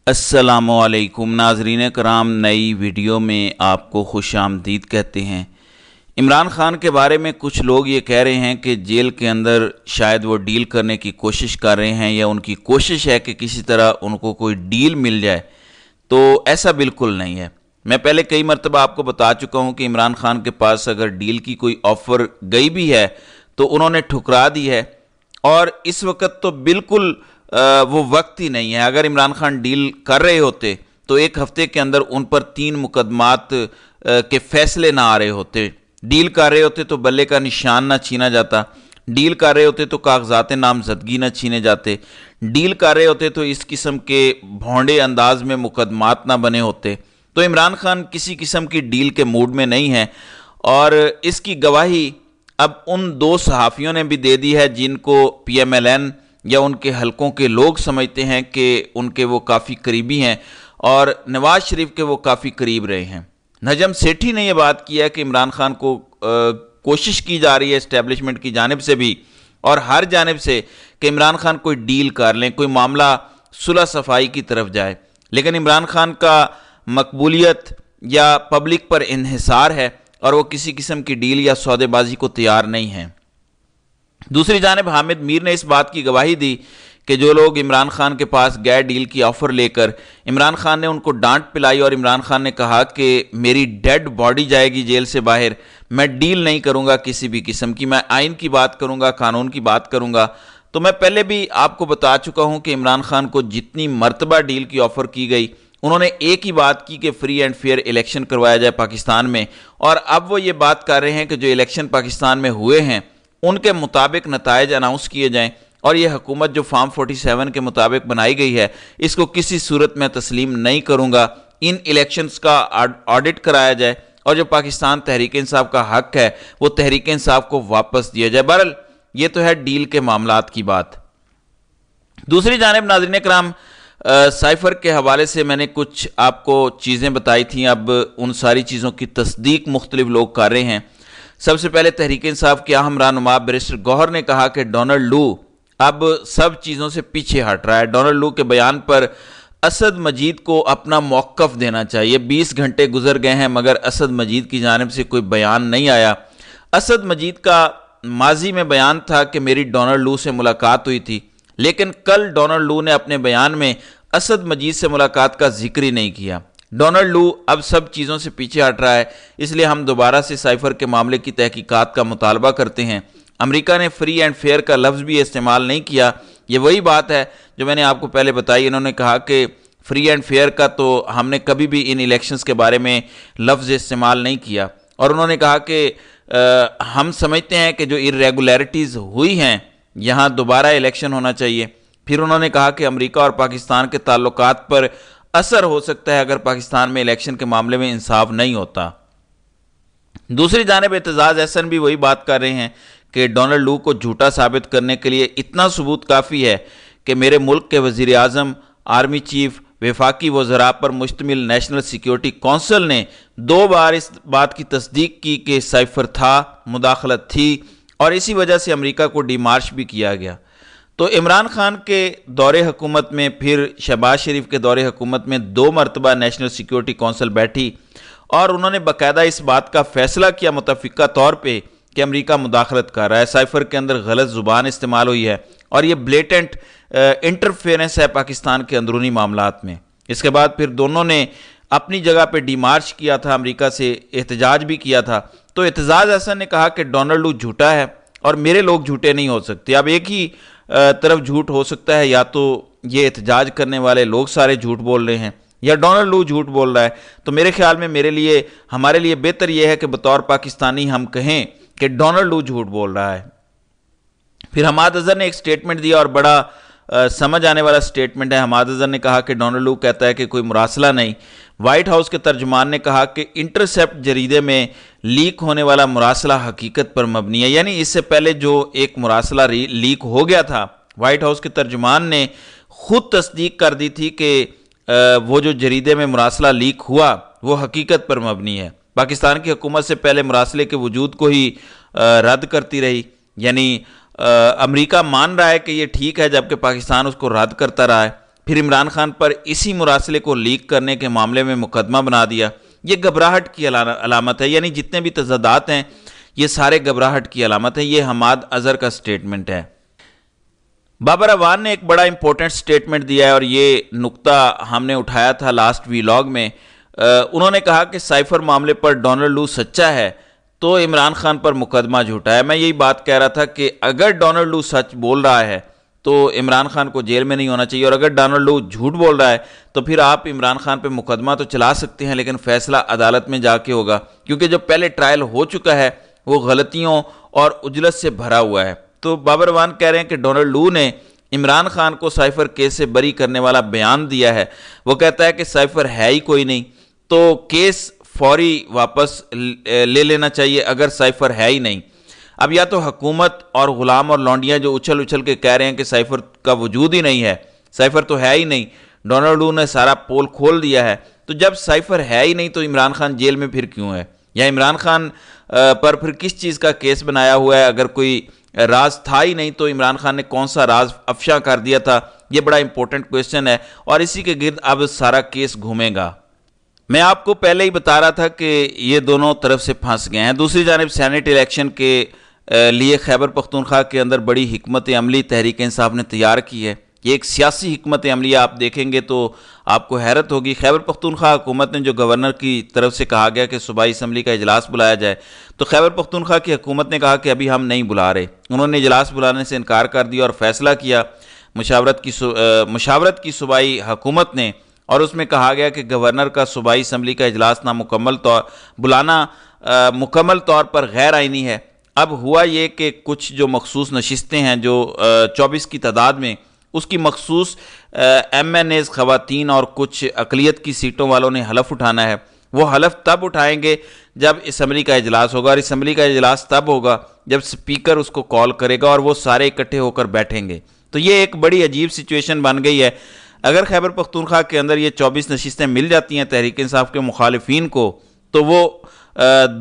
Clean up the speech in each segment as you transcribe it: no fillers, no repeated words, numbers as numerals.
السلام علیکم ناظرین کرام، نئی ویڈیو میں آپ کو خوش آمدید کہتے ہیں۔ عمران خان کے بارے میں کچھ لوگ یہ کہہ رہے ہیں کہ جیل کے اندر شاید وہ ڈیل کرنے کی کوشش کر رہے ہیں یا ان کی کوشش ہے کہ کسی طرح ان کو کوئی ڈیل مل جائے، تو ایسا بالکل نہیں ہے۔ میں پہلے کئی مرتبہ آپ کو بتا چکا ہوں کہ عمران خان کے پاس اگر ڈیل کی کوئی آفر گئی بھی ہے تو انہوں نے ٹھکرا دی ہے، اور اس وقت تو بالکل وہ وقت ہی نہیں ہے۔ اگر عمران خان ڈیل کر رہے ہوتے تو ایک ہفتے کے اندر ان پر 3 مقدمات کے فیصلے نہ آ رہے ہوتے۔ ڈیل کر رہے ہوتے تو بلے کا نشان نہ چھینا جاتا، ڈیل کر رہے ہوتے تو کاغذات نامزدگی نہ چھینے جاتے، ڈیل کر رہے ہوتے تو اس قسم کے بھونڈے انداز میں مقدمات نہ بنے ہوتے۔ تو عمران خان کسی قسم کی ڈیل کے موڈ میں نہیں ہے، اور اس کی گواہی اب ان 2 صحافیوں نے بھی دے دی ہے جن کو پی ایم ایل این یا ان کے حلقوں کے لوگ سمجھتے ہیں کہ ان کے وہ کافی قریبی ہیں اور نواز شریف کے وہ کافی قریب رہے ہیں۔ نجم سیٹھی نے یہ بات کی ہے کہ عمران خان کو کوشش کی جا رہی ہے اسٹیبلشمنٹ کی جانب سے بھی اور ہر جانب سے کہ عمران خان کوئی ڈیل کر لیں، کوئی معاملہ صلح صفائی کی طرف جائے، لیکن عمران خان کا مقبولیت یا پبلک پر انحصار ہے اور وہ کسی قسم کی ڈیل یا سودے بازی کو تیار نہیں ہیں۔ دوسری جانب حامد میر نے اس بات کی گواہی دی کہ جو لوگ عمران خان کے پاس گئے ڈیل کی آفر لے کر، عمران خان نے ان کو ڈانٹ پلائی اور عمران خان نے کہا کہ میری ڈیڈ باڈی جائے گی جیل سے باہر، میں ڈیل نہیں کروں گا کسی بھی قسم کی، میں آئین کی بات کروں گا، قانون کی بات کروں گا۔ تو میں پہلے بھی آپ کو بتا چکا ہوں کہ عمران خان کو جتنی مرتبہ ڈیل کی آفر کی گئی، انہوں نے ایک ہی بات کی کہ فری اینڈ فیئر الیکشن کروایا جائے پاکستان میں، اور اب وہ یہ بات کر رہے ہیں کہ جو الیکشن پاکستان میں ہوئے ہیں ان کے مطابق نتائج اناؤنس کیے جائیں، اور یہ حکومت جو فارم 47 کے مطابق بنائی گئی ہے اس کو کسی صورت میں تسلیم نہیں کروں گا، ان الیکشنز کا آڈٹ کرایا جائے اور جو پاکستان تحریک انصاف کا حق ہے وہ تحریک انصاف کو واپس دیا جائے۔ بہرحال یہ تو ہے ڈیل کے معاملات کی بات۔ دوسری جانب ناظرین کرام، سائفر کے حوالے سے میں نے کچھ آپ کو چیزیں بتائی تھیں، اب ان ساری چیزوں کی تصدیق مختلف لوگ کر رہے ہیں۔ سب سے پہلے تحریک انصاف کے اہم رہنما بیرسٹر گوہر نے کہا کہ ڈونلڈ لو اب سب چیزوں سے پیچھے ہٹ رہا ہے۔ ڈونلڈ لو کے بیان پر اسد مجید کو اپنا موقف دینا چاہیے۔ 20 گھنٹے گزر گئے ہیں مگر اسد مجید کی جانب سے کوئی بیان نہیں آیا۔ اسد مجید کا ماضی میں بیان تھا کہ میری ڈونلڈ لو سے ملاقات ہوئی تھی، لیکن کل ڈونلڈ لو نے اپنے بیان میں اسد مجید سے ملاقات کا ذکر ہی نہیں کیا۔ ڈونلڈ لو اب سب چیزوں سے پیچھے ہٹ رہا ہے، اس لیے ہم دوبارہ سے سائفر کے معاملے کی تحقیقات کا مطالبہ کرتے ہیں۔ امریکہ نے فری اینڈ فیئر کا لفظ بھی استعمال نہیں کیا۔ یہ وہی بات ہے جو میں نے آپ کو پہلے بتائی۔ انہوں نے کہا کہ فری اینڈ فیئر کا تو ہم نے کبھی بھی ان الیکشنز کے بارے میں لفظ استعمال نہیں کیا، اور انہوں نے کہا کہ ہم سمجھتے ہیں کہ جو irregularities ہوئی ہیں یہاں دوبارہ الیکشن ہونا چاہیے۔ پھر انہوں نے کہا کہ امریکہ اور پاکستان کے تعلقات پر اثر ہو سکتا ہے اگر پاکستان میں الیکشن کے معاملے میں انصاف نہیں ہوتا۔ دوسری جانب اعتزاز احسن بھی وہی بات کر رہے ہیں کہ ڈونلڈ لو کو جھوٹا ثابت کرنے کے لیے اتنا ثبوت کافی ہے کہ میرے ملک کے وزیر اعظم، آرمی چیف، وفاقی وزراء پر مشتمل نیشنل سیکیورٹی کونسل نے 2 بار اس بات کی تصدیق کی کہ سائفر تھا، مداخلت تھی، اور اسی وجہ سے امریکہ کو ڈی مارش بھی کیا گیا۔ تو عمران خان کے دور حکومت میں، پھر شہباز شریف کے دور حکومت میں 2 مرتبہ نیشنل سیکیورٹی کونسل بیٹھی اور انہوں نے باقاعدہ اس بات کا فیصلہ کیا متفقہ طور پہ کہ امریکہ مداخلت کر رہا ہے، سائفر کے اندر غلط زبان استعمال ہوئی ہے اور یہ بلیٹنٹ انٹرفیرنس ہے پاکستان کے اندرونی معاملات میں۔ اس کے بعد پھر دونوں نے اپنی جگہ پہ ڈی مارچ کیا تھا، امریکہ سے احتجاج بھی کیا تھا۔ تو اعتزاز احسن نے کہا کہ ڈونلڈ لو جھوٹا ہے اور میرے لوگ جھوٹے نہیں ہو سکتے۔ اب ایک ہی طرف جھوٹ ہو سکتا ہے، یا تو یہ احتجاج کرنے والے لوگ سارے جھوٹ بول رہے ہیں یا ڈونلڈ لو جھوٹ بول رہا ہے۔ تو میرے خیال میں ہمارے لیے بہتر یہ ہے کہ بطور پاکستانی ہم کہیں کہ ڈونلڈ لو جھوٹ بول رہا ہے۔ پھر حماد اظہر نے ایک سٹیٹمنٹ دیا اور بڑا سمجھ آنے والا سٹیٹمنٹ ہے۔ حماد اظہر نے کہا کہ ڈونلڈ لو کہتا ہے کہ کوئی مراسلہ نہیں۔ وائٹ ہاؤس کے ترجمان نے کہا کہ انٹرسیپٹ جریدے میں لیک ہونے والا مراسلہ حقیقت پر مبنی ہے، یعنی اس سے پہلے جو ایک مراسلہ لیک ہو گیا تھا، وائٹ ہاؤس کے ترجمان نے خود تصدیق کر دی تھی کہ وہ جو جریدے میں مراسلہ لیک ہوا وہ حقیقت پر مبنی ہے۔ پاکستان کی حکومت سے پہلے مراسلے کے وجود کو ہی رد کرتی رہی، یعنی امریکہ مان رہا ہے کہ یہ ٹھیک ہے جبکہ پاکستان اس کو رد کرتا رہا ہے۔ پھر عمران خان پر اسی مراسلے کو لیک کرنے کے معاملے میں مقدمہ بنا دیا۔ یہ گھبراہٹ کی علامت ہے، یعنی جتنے بھی تضادات ہیں یہ سارے گھبراہٹ کی علامت ہے۔ یہ حماد اظہر کا سٹیٹمنٹ ہے۔ بابر اعوان نے ایک بڑا امپورٹنٹ سٹیٹمنٹ دیا ہے، اور یہ نقطہ ہم نے اٹھایا تھا لاسٹ ویلاگ میں۔ انہوں نے کہا کہ سائفر معاملے پر ڈونلڈ لو سچا ہے تو عمران خان پر مقدمہ جھوٹا ہے۔ میں یہی بات کہہ رہا تھا کہ اگر ڈونلڈ لو سچ بول رہا ہے تو عمران خان کو جیل میں نہیں ہونا چاہیے، اور اگر ڈونلڈ لو جھوٹ بول رہا ہے تو پھر آپ عمران خان پہ مقدمہ تو چلا سکتے ہیں، لیکن فیصلہ عدالت میں جا کے ہوگا، کیونکہ جو پہلے ٹرائل ہو چکا ہے وہ غلطیوں اور عجلت سے بھرا ہوا ہے۔ تو بابر اعوان کہہ رہے ہیں کہ ڈونلڈ لو نے عمران خان کو سائفر کیس سے بری کرنے والا بیان دیا ہے۔ وہ کہتا ہے کہ سائفر ہے ہی کوئی نہیں، تو کیس فوری واپس لے لینا چاہیے اگر سائفر ہے ہی نہیں۔ اب یا تو حکومت اور غلام اور لونڈیاں جو اچھل اچھل کے کہہ رہے ہیں کہ سائفر کا وجود ہی نہیں ہے، سائفر تو ہے ہی نہیں، ڈونلڈ لو نے سارا پول کھول دیا ہے، تو جب سائفر ہے ہی نہیں تو عمران خان جیل میں پھر کیوں ہے؟ یا عمران خان پر پھر کس چیز کا کیس بنایا ہوا ہے؟ اگر کوئی راز تھا ہی نہیں تو عمران خان نے کون سا راز افشا کر دیا تھا؟ یہ بڑا امپورٹنٹ کویسچن ہے، اور اسی کے گرد اب سارا کیس گھومے گا۔ میں آپ کو پہلے ہی بتا رہا تھا کہ یہ دونوں طرف سے پھنس گئے ہیں۔ دوسری جانب سینٹ الیکشن کے لیے خیبر پختونخوا کے اندر بڑی حکمت عملی تحریک انصاف نے تیار کی ہے۔ یہ ایک سیاسی حکمت عملی آپ دیکھیں گے تو آپ کو حیرت ہوگی۔ خیبر پختونخوا حکومت نے جو گورنر کی طرف سے کہا گیا کہ صوبائی اسمبلی کا اجلاس بلایا جائے، تو خیبر پختونخوا کی حکومت نے کہا کہ ابھی ہم نہیں بلا رہے۔ انہوں نے اجلاس بلانے سے انکار کر دیا اور فیصلہ کیا مشاورت کی صوبائی حکومت نے، اور اس میں کہا گیا کہ گورنر کا صوبائی اسمبلی کا اجلاس بلانا مکمل طور پر غیر آئینی ہے۔ اب ہوا یہ کہ کچھ جو مخصوص نشستیں ہیں جو 24 کی تعداد میں، اس کی مخصوص ایم این ایز خواتین اور کچھ اقلیت کی سیٹوں والوں نے حلف اٹھانا ہے۔ وہ حلف تب اٹھائیں گے جب اسمبلی کا اجلاس ہوگا، اور اسمبلی کا اجلاس تب ہوگا جب سپیکر اس کو کال کرے گا اور وہ سارے اکٹھے ہو کر بیٹھیں گے۔ تو یہ ایک بڑی عجیب سچویشن بن گئی ہے۔ اگر خیبر پختونخوا کے اندر یہ 24 نشستیں مل جاتی ہیں تحریک انصاف کے مخالفین کو، تو وہ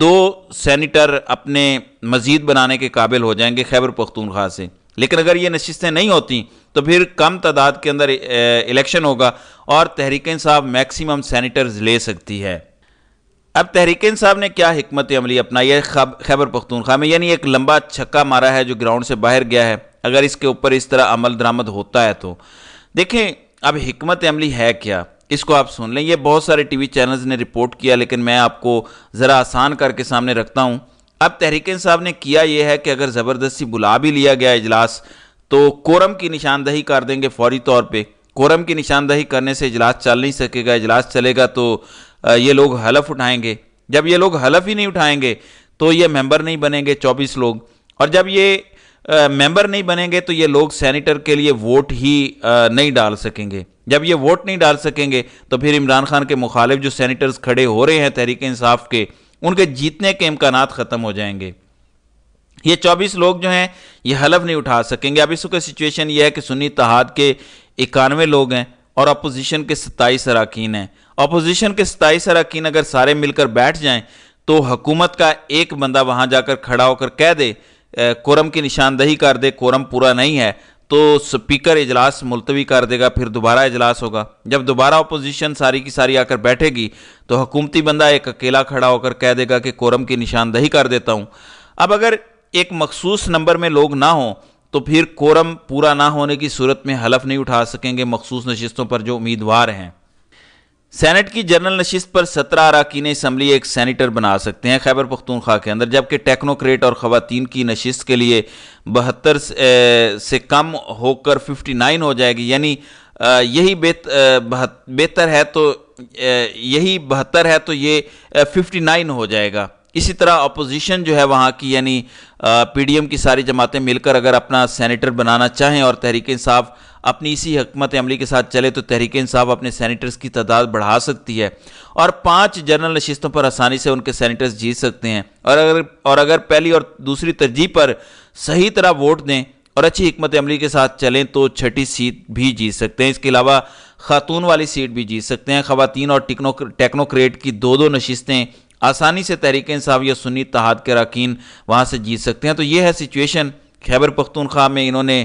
2 سینیٹر اپنے مزید بنانے کے قابل ہو جائیں گے خیبر پختونخوا سے۔ لیکن اگر یہ نشستیں نہیں ہوتی تو پھر کم تعداد کے اندر الیکشن ہوگا اور تحریک انصاف میکسیمم سینیٹرز لے سکتی ہے۔ اب تحریک انصاف نے کیا حکمت عملی اپنائی ہے خیبر پختونخوا میں؟ یعنی ایک لمبا چھکا مارا ہے جو گراؤنڈ سے باہر گیا ہے، اگر اس کے اوپر اس طرح عمل درآمد ہوتا ہے تو دیکھیں اب حکمت عملی ہے کیا، اس کو آپ سن لیں۔ یہ بہت سارے ٹی وی چینلز نے رپورٹ کیا، لیکن میں آپ کو ذرا آسان کر کے سامنے رکھتا ہوں۔ اب تحریک انصاف نے کیا یہ ہے کہ اگر زبردستی بلا بھی لیا گیا اجلاس تو کورم کی نشاندہی کر دیں گے فوری طور پہ۔ کورم کی نشاندہی کرنے سے اجلاس چل نہیں سکے گا، اجلاس چلے گا تو یہ لوگ حلف اٹھائیں گے۔ جب یہ لوگ حلف ہی نہیں اٹھائیں گے تو یہ ممبر نہیں بنیں گے 24 لوگ، اور جب یہ ممبر نہیں بنیں گے تو یہ لوگ سینیٹر کے لیے ووٹ ہی نہیں ڈال سکیں گے۔ جب یہ ووٹ نہیں ڈال سکیں گے تو پھر عمران خان کے مخالف جو سینیٹرز کھڑے ہو رہے ہیں تحریک انصاف کے، ان کے جیتنے کے امکانات ختم ہو جائیں گے۔ یہ 24 لوگ جو ہیں یہ حلف نہیں اٹھا سکیں گے۔ اب اس وقت سچویشن یہ ہے کہ سنی اتحاد کے 91 لوگ ہیں اور اپوزیشن کے 27 اراکین ہیں۔ اپوزیشن کے 27 اراکین اگر سارے مل کر بیٹھ جائیں تو حکومت کا ایک بندہ وہاں جا کر کھڑا ہو کر کہہ دے، کورم کی نشاندہی کر دے، کورم پورا نہیں ہے، تو سپیکر اجلاس ملتوی کر دے گا، پھر دوبارہ اجلاس ہوگا۔ جب دوبارہ اپوزیشن ساری کی ساری آ کر بیٹھے گی تو حکومتی بندہ ایک اکیلا کھڑا ہو کر کہہ دے گا کہ کورم کی نشاندہی کر دیتا ہوں۔ اب اگر ایک مخصوص نمبر میں لوگ نہ ہوں تو پھر کورم پورا نہ ہونے کی صورت میں حلف نہیں اٹھا سکیں گے مخصوص نشستوں پر جو امیدوار ہیں۔ سینٹ کی جنرل نشست پر 17 اراکین اسمبلی ایک سینیٹر بنا سکتے ہیں خیبر پختونخوا کے اندر، جبکہ ٹیکنوکریٹ اور خواتین کی نشست کے لیے 72 سے کم ہو کر 59 ہو جائے گی، یعنی یہی بہتر ہے تو یہی 72 ہے تو یہ 59 ہو جائے گا۔ اسی طرح اپوزیشن جو ہے وہاں کی، یعنی پی ڈی ایم کی ساری جماعتیں مل کر اگر اپنا سینیٹر بنانا چاہیں اور تحریک انصاف اپنی اسی حکمت عملی کے ساتھ چلے تو تحریک انصاف اپنے سینیٹرز کی تعداد بڑھا سکتی ہے اور 5 جنرل نشستوں پر آسانی سے ان کے سینیٹرز جیت سکتے ہیں، اور اگر پہلی اور دوسری ترجیح پر صحیح طرح ووٹ دیں اور اچھی حکمت عملی کے ساتھ چلیں تو 6ٹھی سیٹ بھی جیت سکتے ہیں۔ اس کے علاوہ خاتون والی سیٹ بھی جیت سکتے ہیں۔ خواتین اور ٹیکنوکریٹ کی 2 نشستیں آسانی سے تحریک انصاف یا سنی اتحاد کے اراکین وہاں سے جیت سکتے ہیں۔ تو یہ ہے سچویشن خیبر پختونخوا میں۔ انہوں نے